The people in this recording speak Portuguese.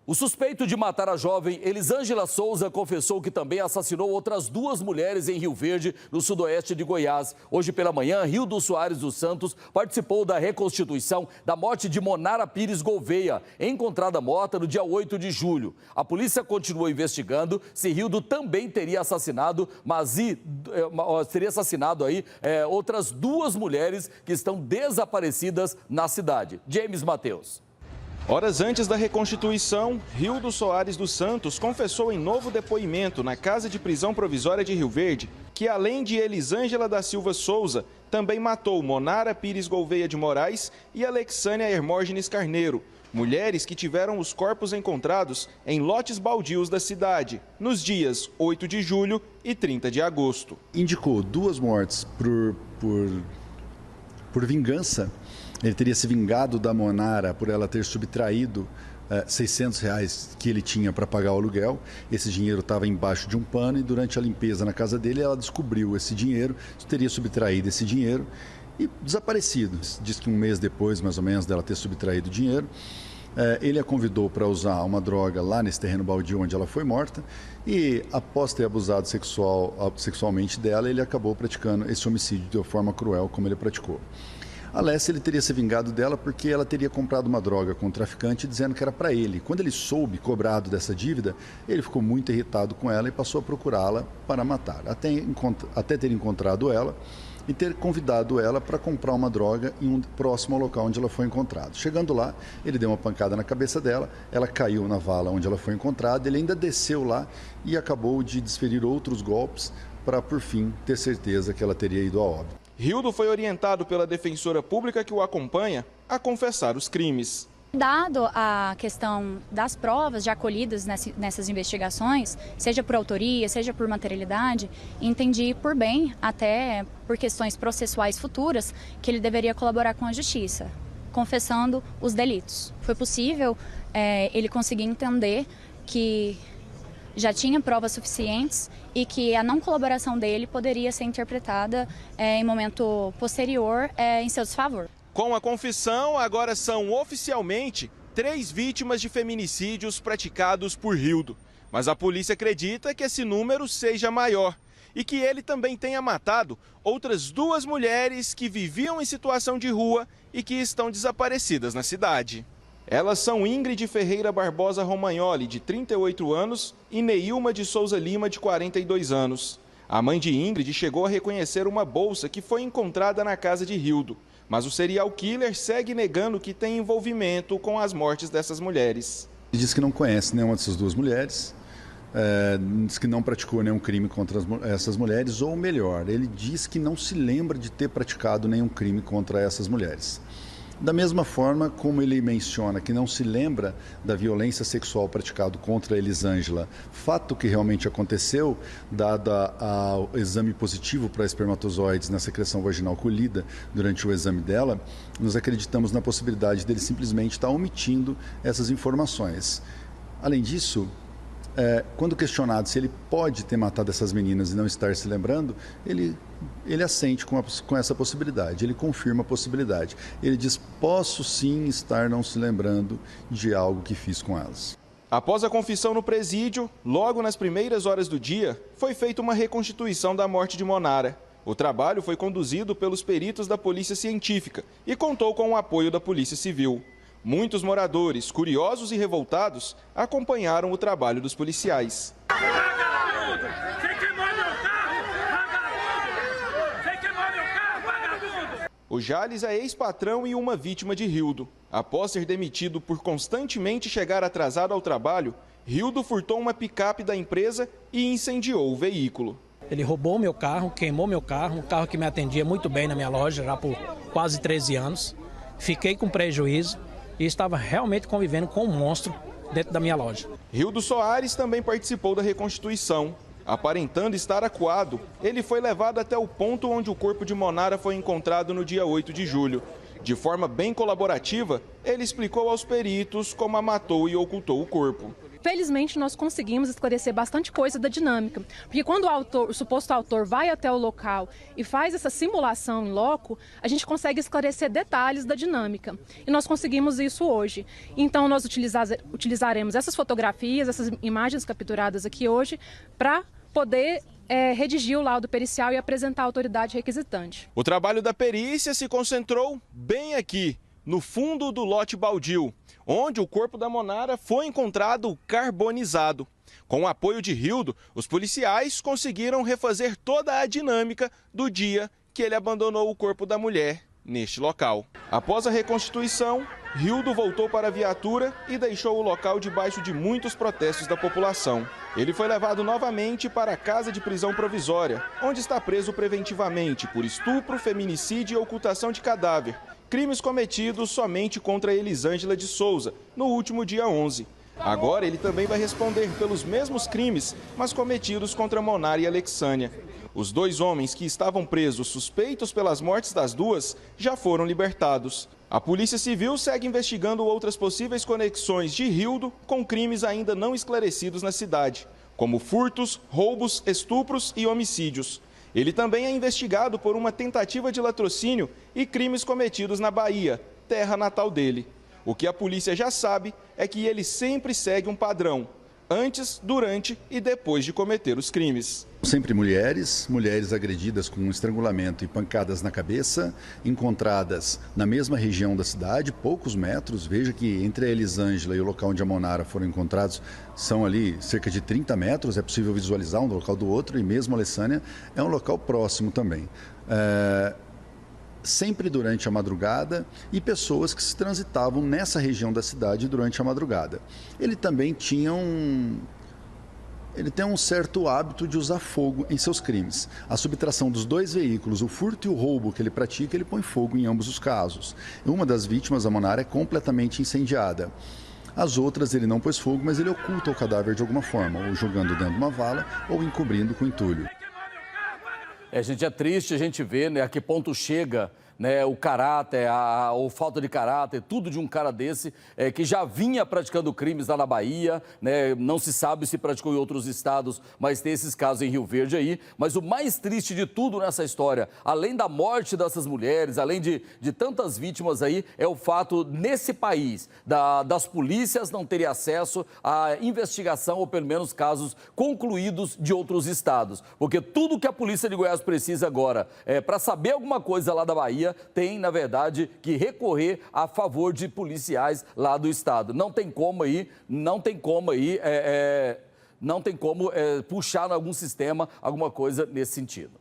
O suspeito de matar a jovem Elisângela Souza confessou que também assassinou outras duas mulheres em Rio Verde, no sudoeste de Goiás. Hoje pela manhã, Hildo Soares dos Santos participou da reconstituição da morte de Monara Pires Gouveia, encontrada morta no dia 8 de julho. A polícia continua investigando se Hildo também teria assassinado, outras duas mulheres que estão desaparecidas na cidade. James Mateus. Horas antes da reconstituição, Hildo Soares dos Santos confessou em novo depoimento na Casa de Prisão Provisória de Rio Verde que, além de Elisângela da Silva Souza, também matou Monara Pires Gouveia de Moraes e Alexânia Hermógenes Carneiro, mulheres que tiveram os corpos encontrados em lotes baldios da cidade, nos dias 8 de julho e 30 de agosto. Indicou duas mortes por vingança. Ele teria se vingado da Monara por ela ter subtraído R$600 que ele tinha para pagar o aluguel. Esse dinheiro estava embaixo de um pano e durante a limpeza na casa dele ela descobriu esse dinheiro, teria subtraído esse dinheiro e desaparecido. Diz que um mês depois, mais ou menos, dela ter subtraído o dinheiro, ele a convidou para usar uma droga lá nesse terreno baldio onde ela foi morta e, após ter abusado sexualmente dela, ele acabou praticando esse homicídio de uma forma cruel como ele praticou. A Lécia, ele teria se vingado dela porque ela teria comprado uma droga com um traficante dizendo que era para ele. Quando ele soube, cobrado dessa dívida, ele ficou muito irritado com ela e passou a procurá-la para matar. Até ter encontrado ela e ter convidado ela para comprar uma droga em um próximo ao local onde ela foi encontrada. Chegando lá, ele deu uma pancada na cabeça dela, ela caiu na vala onde ela foi encontrada, ele ainda desceu lá e acabou de desferir outros golpes para, por fim, ter certeza que ela teria ido a óbito. Hildo foi orientado pela defensora pública que o acompanha a confessar os crimes. Dado a questão das provas já colhidas nessas investigações, seja por autoria, seja por materialidade, entendi por bem, até por questões processuais futuras, que ele deveria colaborar com a justiça, confessando os delitos. Foi possível ele conseguir entender que já tinha provas suficientes e que a não colaboração dele poderia ser interpretada em momento posterior em seu desfavor. Com a confissão, agora são oficialmente 3 vítimas de feminicídios praticados por Hildo. Mas a polícia acredita que esse número seja maior e que ele também tenha matado outras 2 mulheres que viviam em situação de rua e que estão desaparecidas na cidade. Elas são Ingrid Ferreira Barbosa Romagnoli, de 38 anos, e Neilma de Souza Lima, de 42 anos. A mãe de Ingrid chegou a reconhecer uma bolsa que foi encontrada na casa de Hildo, mas o serial killer segue negando que tem envolvimento com as mortes dessas mulheres. Ele diz que não conhece nenhuma dessas 2 mulheres, diz que não praticou nenhum crime contra essas mulheres, ou melhor, ele diz que não se lembra de ter praticado nenhum crime contra essas mulheres. Da mesma forma como ele menciona que não se lembra da violência sexual praticada contra a Elisângela, fato que realmente aconteceu, dado ao exame positivo para espermatozoides na secreção vaginal colhida durante o exame dela, nós acreditamos na possibilidade dele simplesmente estar omitindo essas informações. Além disso, quando questionado se ele pode ter matado essas meninas e não estar se lembrando, ele assente com essa possibilidade, ele confirma a possibilidade. Ele diz, posso sim estar não se lembrando de algo que fiz com elas. Após a confissão no presídio, logo nas primeiras horas do dia, foi feita uma reconstituição da morte de Monara. O trabalho foi conduzido pelos peritos da Polícia Científica e contou com o apoio da Polícia Civil. Muitos moradores, curiosos e revoltados, acompanharam o trabalho dos policiais. O Jales é ex-patrão e uma vítima de Hildo. Após ser demitido por constantemente chegar atrasado ao trabalho, Hildo furtou uma picape da empresa e incendiou o veículo. Ele roubou meu carro, queimou meu carro, um carro que me atendia muito bem na minha loja já por quase 13 anos. Fiquei com prejuízo e estava realmente convivendo com um monstro dentro da minha loja. Hildo Soares também participou da reconstituição. Aparentando estar acuado, ele foi levado até o ponto onde o corpo de Monara foi encontrado no dia 8 de julho. De forma bem colaborativa, ele explicou aos peritos como a matou e ocultou o corpo. Felizmente, nós conseguimos esclarecer bastante coisa da dinâmica, porque quando o suposto autor vai até o local e faz essa simulação em loco, a gente consegue esclarecer detalhes da dinâmica. E nós conseguimos isso hoje. Então, nós utilizaremos essas fotografias, essas imagens capturadas aqui hoje, para poder redigir o laudo pericial e apresentar à autoridade requisitante. O trabalho da perícia se concentrou bem aqui, no fundo do lote baldio, onde o corpo da Monara foi encontrado carbonizado. Com o apoio de Rildo, os policiais conseguiram refazer toda a dinâmica do dia que ele abandonou o corpo da mulher neste local. Após a reconstituição, Rildo voltou para a viatura e deixou o local debaixo de muitos protestos da população. Ele foi levado novamente para a casa de prisão provisória, onde está preso preventivamente por estupro, feminicídio e ocultação de cadáver, crimes cometidos somente contra Elisângela de Souza, no último dia 11. Agora ele também vai responder pelos mesmos crimes, mas cometidos contra Monara e Alexânia. Os dois homens que estavam presos suspeitos pelas mortes das duas já foram libertados. A Polícia Civil segue investigando outras possíveis conexões de Rildo com crimes ainda não esclarecidos na cidade, como furtos, roubos, estupros e homicídios. Ele também é investigado por uma tentativa de latrocínio e crimes cometidos na Bahia, terra natal dele. O que a polícia já sabe é que ele sempre segue um padrão, antes, durante e depois de cometer os crimes. Sempre mulheres agredidas com estrangulamento e pancadas na cabeça, encontradas na mesma região da cidade, poucos metros. Veja que entre a Elisângela e o local onde a Monara foram encontrados são ali cerca de 30 metros, é possível visualizar um do local do outro, e mesmo a Alessânia é um local próximo também. Sempre durante a madrugada, e pessoas que se transitavam nessa região da cidade durante a madrugada. Ele também tinha Ele tem um certo hábito de usar fogo em seus crimes. A subtração dos dois veículos, o furto e o roubo que ele pratica, ele põe fogo em ambos os casos. Uma das vítimas, a Monara, é completamente incendiada. As outras ele não pôs fogo, mas ele oculta o cadáver de alguma forma, ou jogando dentro de uma vala, ou encobrindo com entulho. Gente, é triste a gente ver, né, a que ponto chega, né, o caráter, ou falta de caráter, tudo de um cara desse, que já vinha praticando crimes lá na Bahia, né, não se sabe se praticou em outros estados, mas tem esses casos em Rio Verde aí. Mas o mais triste de tudo nessa história, além da morte dessas mulheres, além de tantas vítimas aí, é o fato, nesse país, das polícias não terem acesso à investigação, ou pelo menos casos concluídos de outros estados. Porque tudo que a polícia de Goiás precisa agora, para saber alguma coisa lá da Bahia, tem, na verdade, que recorrer a favor de policiais lá do estado. Não tem como puxar em algum sistema alguma coisa nesse sentido.